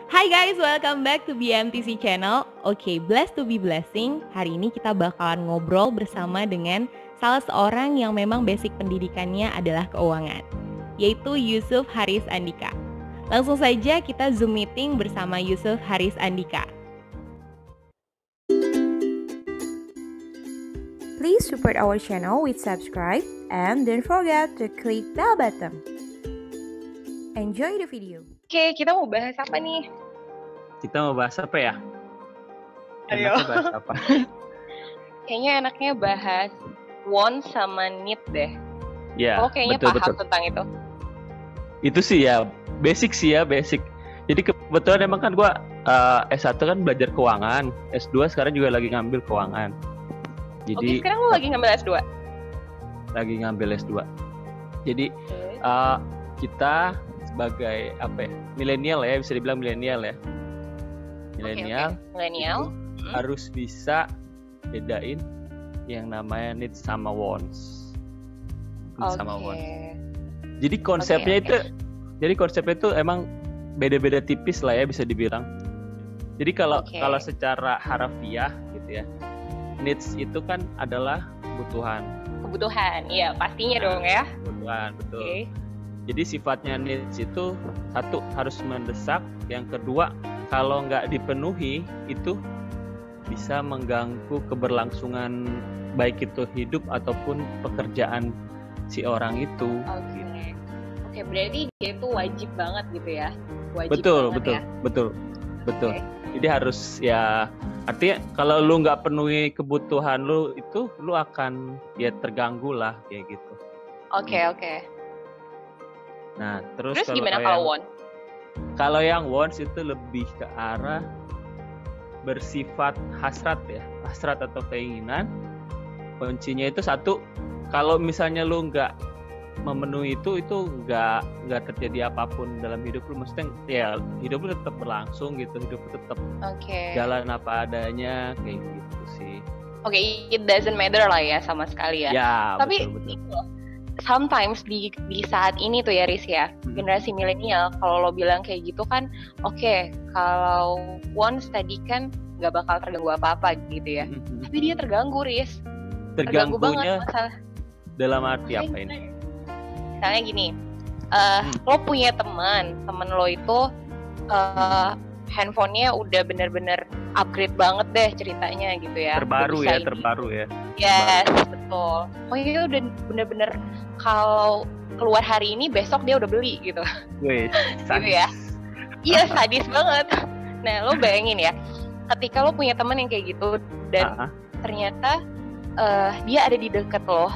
Hi guys, welcome back to BMTC channel. Oke, blessed to be blessing. Hari ini kita bakalan ngobrol bersama dengan salah seorang yang memang basic pendidikannya adalah keuangan, yaitu Yusuf Haris Andika. Langsung saja kita Zoom meeting bersama Yusuf Haris Andika. Please support our channel with subscribe and don't forget to click bell button. Enjoy the video. Oke, kita mau bahas apa nih? Kita mau bahas apa ya? Ayo. Enaknya bahas apa? Kayaknya enaknya bahas want sama need deh. Ya, Lo kayaknya paham tentang itu. Itu sih ya, basic. Jadi kebetulan emang kan gue S1 kan belajar keuangan, S2 sekarang juga lagi ngambil keuangan. Jadi sekarang lo lagi ngambil S2? Lagi ngambil S2. Jadi kita sebagai apa ya, milenial ya, bisa dibilang milenial ya. Milenial harus bisa bedain yang namanya needs sama wants. Sama wants. Jadi konsepnya itu emang beda-beda tipis lah ya, bisa dibilang. Jadi kalau secara harafiah gitu ya, needs itu kan adalah kebutuhan. Iya pastinya dong ya. Kebutuhan, betul. Jadi sifatnya needs itu satu harus mendesak, yang kedua kalau nggak dipenuhi itu bisa mengganggu keberlangsungan baik itu hidup ataupun pekerjaan si orang itu. Oke, berarti dia itu wajib banget gitu ya? Betul. Jadi harus ya, artinya kalau lu nggak penuhi kebutuhan lu itu, lu akan ya terganggu lah kayak gitu. Oke. Nah, terus gimana kalau want? Kalau yang wants itu lebih ke arah bersifat hasrat ya, hasrat atau keinginan. Kuncinya itu satu, kalau misalnya lu nggak memenuhi itu nggak terjadi apapun dalam hidup lu. Maksudnya ya hidup lu tetap berlangsung gitu, hidup lu tetap jalan apa adanya kayak gitu sih. It doesn't matter lah ya sama sekali ya. Tapi betul. Sometimes di saat ini tuh ya Riz ya, generasi milenial kalau lo bilang kayak gitu kan, kalau wants tadi kan nggak bakal terganggu apa-apa gitu ya. Tapi dia terganggu Riz. Terganggu banget masalah. Dalam arti apa ini? Misalnya gini, lo punya teman lo itu handphonenya udah bener-bener upgrade banget deh ceritanya gitu ya. Terbaru ya. Yes, betul. Udah bener-bener kalau keluar hari ini besok dia udah beli gitu. Wih, gitu ya. Iya, sadis banget. Nah, lo bayangin ya, ketika lo punya teman yang kayak gitu dan ternyata dia ada di dekat lo.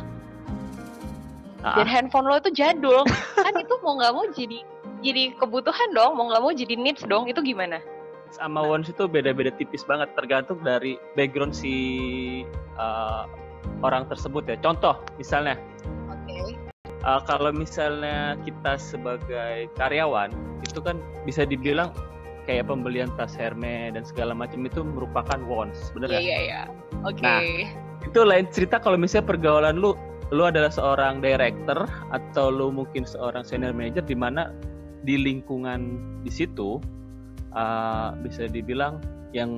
Dan handphone lo itu jadul. Kan itu mau nggak mau jadi kebutuhan dong, mau nggak mau jadi needs dong. Itu gimana? Sama wants itu beda-beda tipis banget, tergantung dari background si orang tersebut ya. Contoh misalnya, kalau misalnya kita sebagai karyawan itu kan bisa dibilang kayak pembelian tas Hermes dan segala macam itu merupakan wants, bener ya? Iya. Nah, itu lain cerita kalau misalnya pergaulan lu adalah seorang director atau lu mungkin seorang senior manager di mana di lingkungan di situ bisa dibilang yang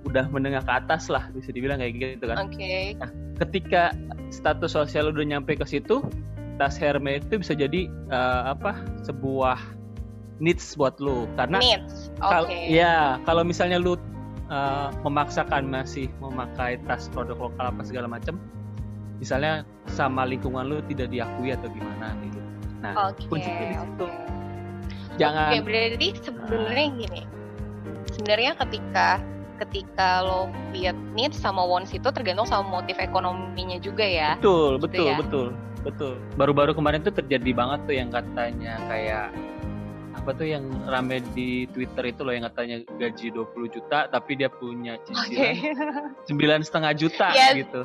udah menengah ke atas lah, bisa dibilang kayak gitu kan. Nah, ketika status sosial udah nyampe ke situ, tas Hermes itu bisa jadi sebuah needs buat lu, karena kalau misalnya lu memaksakan masih memakai tas produk lokal apa segala macam, misalnya sama lingkungan lu tidak diakui atau gimana gitu. Nah, kuncinya di situ. Jangan. Berarti sebenarnya gini. Sebenarnya ketika lo lihat needs sama wants itu tergantung sama motif ekonominya juga ya. Betul. Baru-baru kemarin tuh terjadi banget tuh yang katanya kayak apa tuh yang rame di Twitter itu loh, yang katanya gaji 20 juta tapi dia punya cicilan 9,5 juta gitu.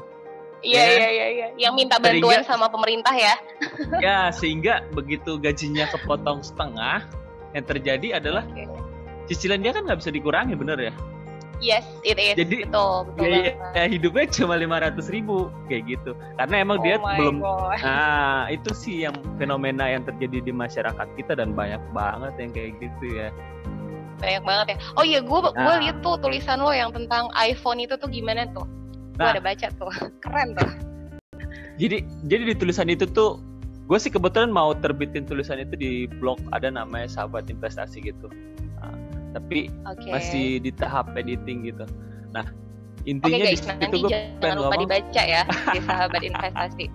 Iya. Yang minta bantuan sama pemerintah ya. Ya, sehingga begitu gajinya kepotong setengah, yang terjadi adalah cicilan dia kan nggak bisa dikurangi, bener ya? Yes, it is. Jadi betul ya hidupnya cuma 500.000 kayak gitu. Karena emang dia belum. Nah, itu sih yang fenomena yang terjadi di masyarakat kita dan banyak banget yang kayak gitu ya. banyak banget ya. Oh iya, gue lihat tuh tulisan lo yang tentang iPhone itu tuh gimana tuh. Gue ada baca tuh, keren tuh. Jadi di tulisan itu tuh, gue sih kebetulan mau terbitin tulisan itu di blog, ada namanya Sahabat Investasi gitu. Tapi masih di tahap editing gitu. Nah, intinya guys, di situ gue jangan lupa dibaca ya di Sahabat Investasi.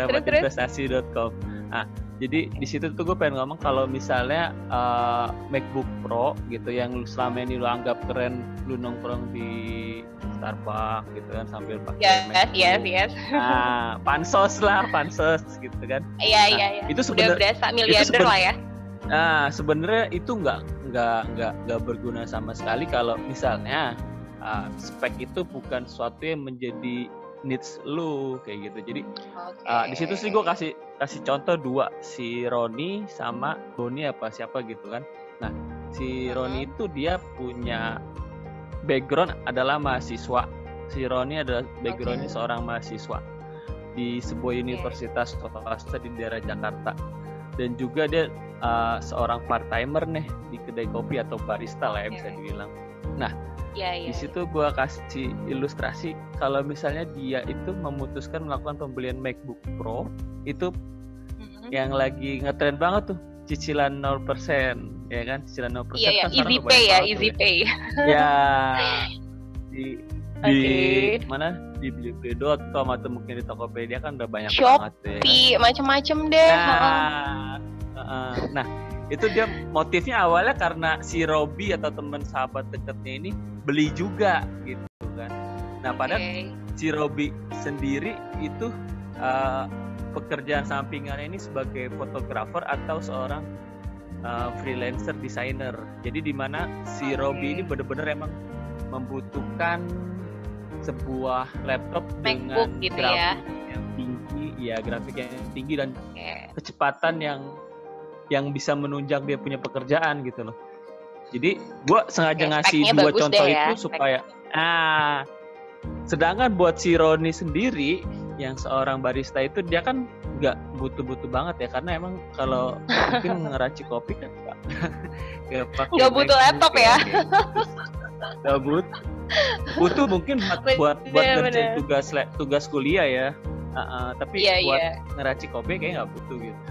Sahabatinvestasi.com. Nah, jadi di situ tuh gue pengen ngomong kalau misalnya MacBook Pro gitu yang selama ini lo anggap keren, lu nongkrong di Starbucks gitu kan sambil pakai MacBook. Yes. Nah, pansos gitu kan. Iya. Itu udah berasa miliarder lah ya. Nah, sebenarnya itu nggak berguna sama sekali kalau misalnya spek itu bukan sesuatu yang menjadi needs lu kayak gitu. Jadi di situ sih gue kasih contoh dua, si Roni sama Boni apa siapa gitu kan. Nah, si Roni itu dia punya background adalah mahasiswa. Si Roni adalah backgroundnya seorang mahasiswa di sebuah universitas swasta di daerah Jakarta. Dan juga dia seorang part timer nih di kedai kopi atau barista lah ya bisa dibilang. Nah, di situ gue kasih ilustrasi kalau misalnya dia itu memutuskan melakukan pembelian MacBook Pro itu yang lagi ngetren banget tuh, cicilan 0%, ya kan? Cicilan 0%. Iya, easy pay ya, easy pay. Ya, di mana? Di Blibli.com atau mungkin di Tokopedia kan udah banyak banget ya. Shopee, macem-macem deh. Nah, itu dia motifnya awalnya karena si Robi atau teman sahabat dekatnya ini beli juga gitu kan. Nah, padahal si Robi sendiri itu pekerjaan sampingannya ini sebagai fotografer atau seorang freelancer designer. Jadi di mana si Robi ini benar-benar emang membutuhkan sebuah laptop MacBook dengan gitu grafik yang tinggi, grafik yang tinggi dan kecepatan yang bisa menunjang dia punya pekerjaan gitu loh. Jadi gue sengaja ngasih dua contoh itu supaya sedangkan buat si Roni sendiri yang seorang barista itu dia kan nggak butuh banget ya, karena emang kalau mungkin ngeracik kopi kan nggak butuh laptop ya. Nggak butuh mungkin buat ngerjain tugas kuliah ya. Tapi buat ngeracik kopi kayak nggak butuh gitu.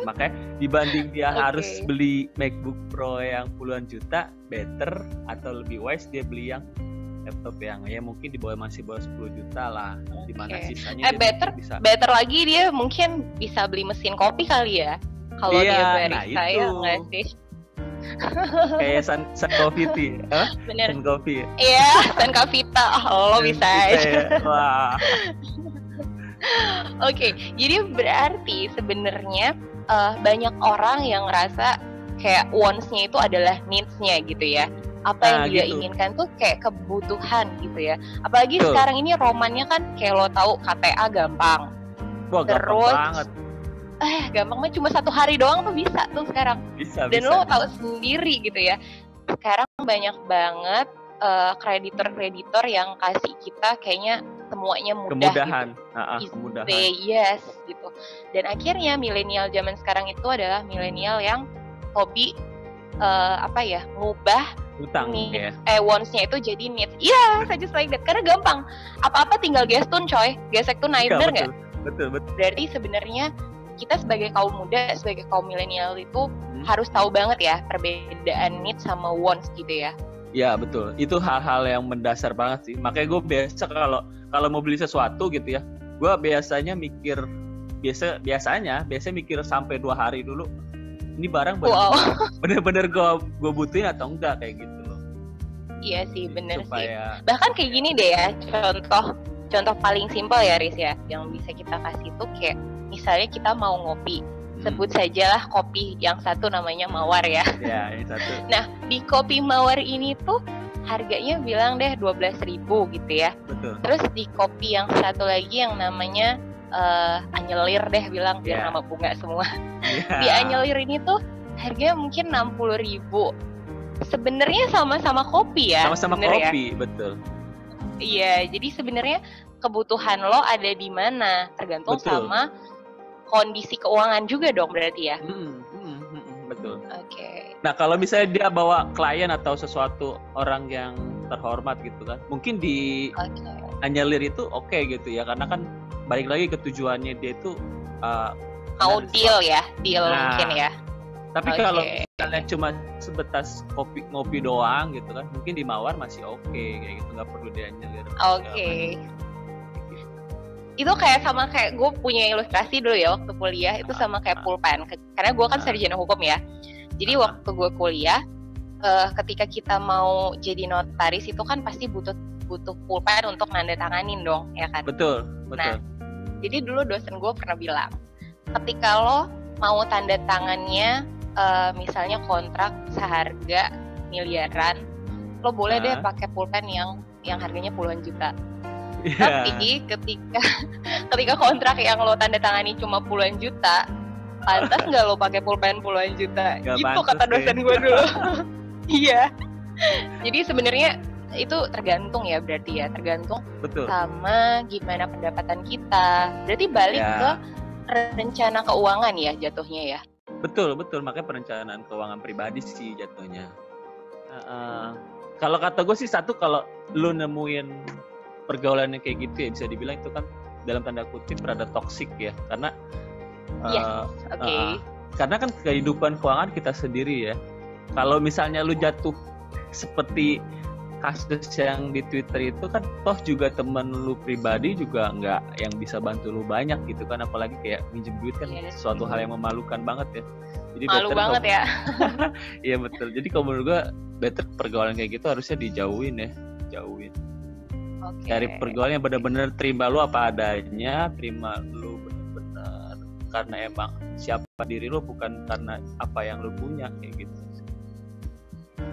Makanya dibanding dia harus beli MacBook Pro yang puluhan juta, better atau lebih wise dia beli yang laptop yang mungkin masih bawah 10 juta lah, dimana sisanya better lagi dia mungkin bisa beli mesin kopi kali ya kalau dia barista ya nggak sih. Kayak Sun Coffee Tea, bener. Sun Coffee. Iya, Sun Coffee-ta, lo bisa aja. Wah. Oke, jadi berarti sebenarnya banyak orang yang ngerasa kayak wants-nya itu adalah needs-nya gitu ya. Apa yang dia inginkan tuh kayak kebutuhan gitu ya. Apalagi sekarang ini romannya kan kayak lo tahu KTA gampang. Wah, gampang banget. Gampang mah cuma 1 hari doang tuh bisa tuh sekarang. Dan lo tahu sendiri gitu ya. Sekarang banyak banget kreditor yang kasih kita kayaknya semuanya mudah. Kemudahan. Gitu. Kemudahan. Yes gitu. Dan akhirnya milenial zaman sekarang itu adalah milenial yang hobi ngubah utang wants-nya itu jadi needs. Iya, just like that. Karena gampang. Apa-apa tinggal gestun coy. Gesek tuh bener nggak? Betul. Berarti sebenarnya kita sebagai kaum muda, sebagai kaum milenial itu harus tahu banget ya perbedaan needs sama wants gitu ya. Ya betul. Itu hal-hal yang mendasar banget sih. Makanya gue biasa kalau mau beli sesuatu gitu ya, gue biasanya mikir mikir sampai 2 hari dulu. Ini barang bener-bener gue butuhin atau enggak kayak gitu loh. Iya sih, bener sih. Bahkan kayak gini deh ya, contoh paling simpel ya Riz ya, yang bisa kita kasih tuh kayak misalnya kita mau ngopi, sebut sajalah kopi yang satu namanya Mawar ya. Ya, yang satu. Nah, di kopi Mawar ini tuh harganya bilang deh 12.000 gitu ya. Betul. Terus di kopi yang satu lagi yang namanya Anyelir deh bilang biar nama bunga semua. Di Anyelir ini tuh harganya mungkin 60.000. Sebenarnya sama-sama kopi ya. Sama-sama kopi, betul. Iya, jadi sebenarnya kebutuhan lo ada di mana, tergantung sama kondisi keuangan juga dong berarti ya. Betul. Oke. Nah kalau misalnya dia bawa klien atau sesuatu orang yang terhormat gitu kan, mungkin di anyelir itu oke gitu ya, karena kan balik lagi ke tujuannya dia itu mau deal ya, mungkin ya. Tapi kalau misalnya cuma sebatas ngopi doang gitu kan, mungkin di Mawar masih oke kayak gitu, nggak perlu dianyelir. Itu kayak sama kayak gue punya ilustrasi dulu ya waktu kuliah, itu sama kayak pulpen, karena gue kan sarjana hukum ya. Jadi waktu gue kuliah, ketika kita mau jadi notaris itu kan pasti butuh pulpen untuk nandatanganin dong, ya kan? Betul. Nah, jadi dulu dosen gue pernah bilang, ketika lo mau tanda tangannya, misalnya kontrak seharga miliaran, lo boleh deh pakai pulpen yang harganya puluhan juta. Tapi ketika kontrak yang lo tanda tangani cuma puluhan juta, pantas nggak lo pakai pulpen puluhan juta? Gak gitu kata dosen gue dulu. Iya. Jadi sebenarnya itu tergantung ya, berarti ya tergantung sama gimana pendapatan kita. Berarti balik ke rencana keuangan ya jatuhnya ya. Betul, makanya perencanaan keuangan pribadi sih jatuhnya. Kalau kata gue sih satu, kalau lu nemuin pergaulannya kayak gitu ya, bisa dibilang itu kan dalam tanda kutip rada toksik ya, karena karena kan kehidupan keuangan kita sendiri ya. Kalau misalnya lu jatuh seperti kasus yang di Twitter itu kan, toh juga temen lu pribadi juga nggak yang bisa bantu lu banyak gitu kan, apalagi kayak minjem duit kan suatu hal yang memalukan banget ya. Jadi malu banget ya. Iya betul. Jadi kalau menurut gue better pergaulan kayak gitu harusnya dijauhin. Cari pergaulan yang benar-benar terima lu apa adanya, terima lu benar-benar karena emang siapa diri lu, bukan karena apa yang lu punya kayak gitu.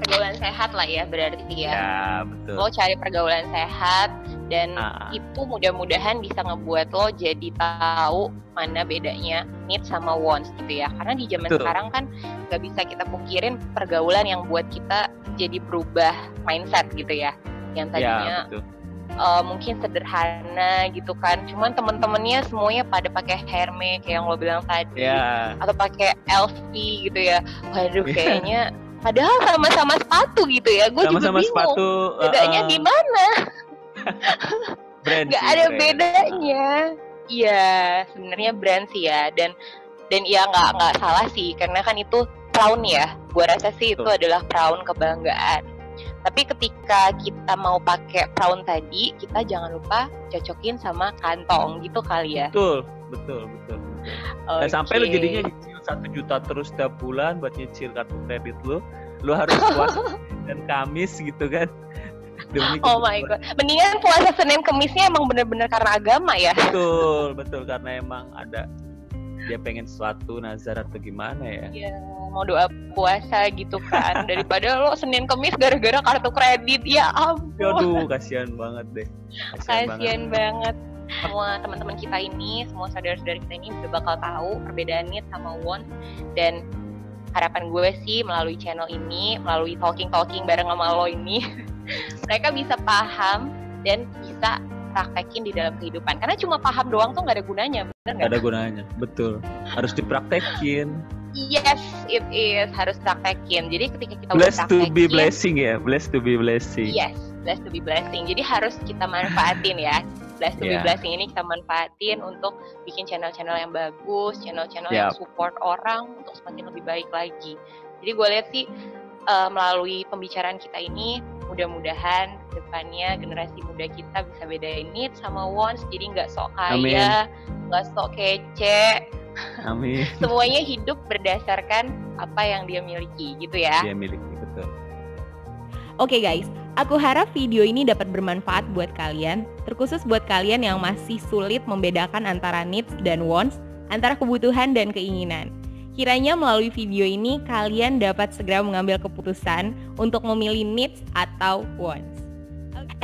Pergaulan sehat lah ya berarti ya. Ya betul. Lo cari pergaulan sehat dan itu mudah-mudahan bisa ngebuat lo jadi tahu mana bedanya need sama wants gitu ya. Karena di zaman sekarang kan nggak bisa kita pungkirin pergaulan yang buat kita jadi berubah mindset gitu ya. Yang tadinya mungkin sederhana gitu kan, cuman temen-temennya semuanya pada pakai Hermes kayak yang lo bilang tadi, atau pakai LV gitu ya. Waduh kayaknya padahal sama-sama sepatu gitu ya, gue juga bingung sepatu, bedanya di mana. Gak ada bedanya. Iya sebenarnya brand sih ya, dan ya nggak salah sih, karena kan itu crown ya, gue rasa sih itu adalah crown kebanggaan. Tapi ketika kita mau pakai crown tadi, kita jangan lupa cocokin sama kantong gitu kali ya. Betul. Dan sampai lu jadinya nyicil 1 juta terus setiap bulan buat nyicil kartu kredit lu harus puasa dan Kamis gitu kan. Oh my god. Mendingan puasa Senin Kemisnya emang bener-bener karena agama ya. Betul, karena emang ada dia pengen sesuatu, nazar atau gimana ya. Iya, mau doa puasa gitu kan, daripada lo Senin Kemis gara-gara kartu kredit. Ya ampun. Aduh, kasihan banget deh. Kasihan banget. Semua teman-teman kita ini, semua saudara-saudara kita ini udah bakal tahu perbedaan need sama want, dan harapan gue sih melalui channel ini, melalui talking bareng sama lo ini, mereka bisa paham dan bisa praktekin di dalam kehidupan. Karena cuma paham doang tuh nggak ada gunanya, bener nggak? Ada gunanya, betul. Harus dipraktekin. Yes, it is. Harus praktekin. Jadi ketika kita udah praktekin, blessed to be blessing ya, blessed to be blessing. Yes, blessed to be blessing. Jadi harus kita manfaatin ya. Blessed to be blessing ini kita manfaatin untuk bikin channel-channel yang bagus, channel-channel yang support orang untuk semakin lebih baik lagi. Jadi gue lihat sih melalui pembicaraan kita ini, mudah-mudahan depannya generasi muda kita bisa bedain need sama wants, jadi nggak sok kaya, nggak sok kece. Amin. Semuanya hidup berdasarkan apa yang dia miliki, gitu ya. Dia miliki, betul. Oke guys, aku harap video ini dapat bermanfaat buat kalian, terkhusus buat kalian yang masih sulit membedakan antara needs dan wants, antara kebutuhan dan keinginan. Kiranya melalui video ini kalian dapat segera mengambil keputusan untuk memilih needs atau wants.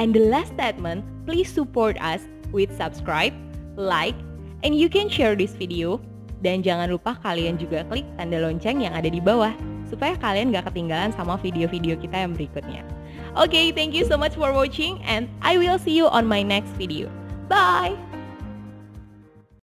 And the last statement, please support us with subscribe, like, and you can share this video. Dan jangan lupa kalian juga klik tanda lonceng yang ada di bawah, supaya kalian gak ketinggalan sama video-video kita yang berikutnya. Okay, thank you so much for watching, and I will see you on my next video. Bye!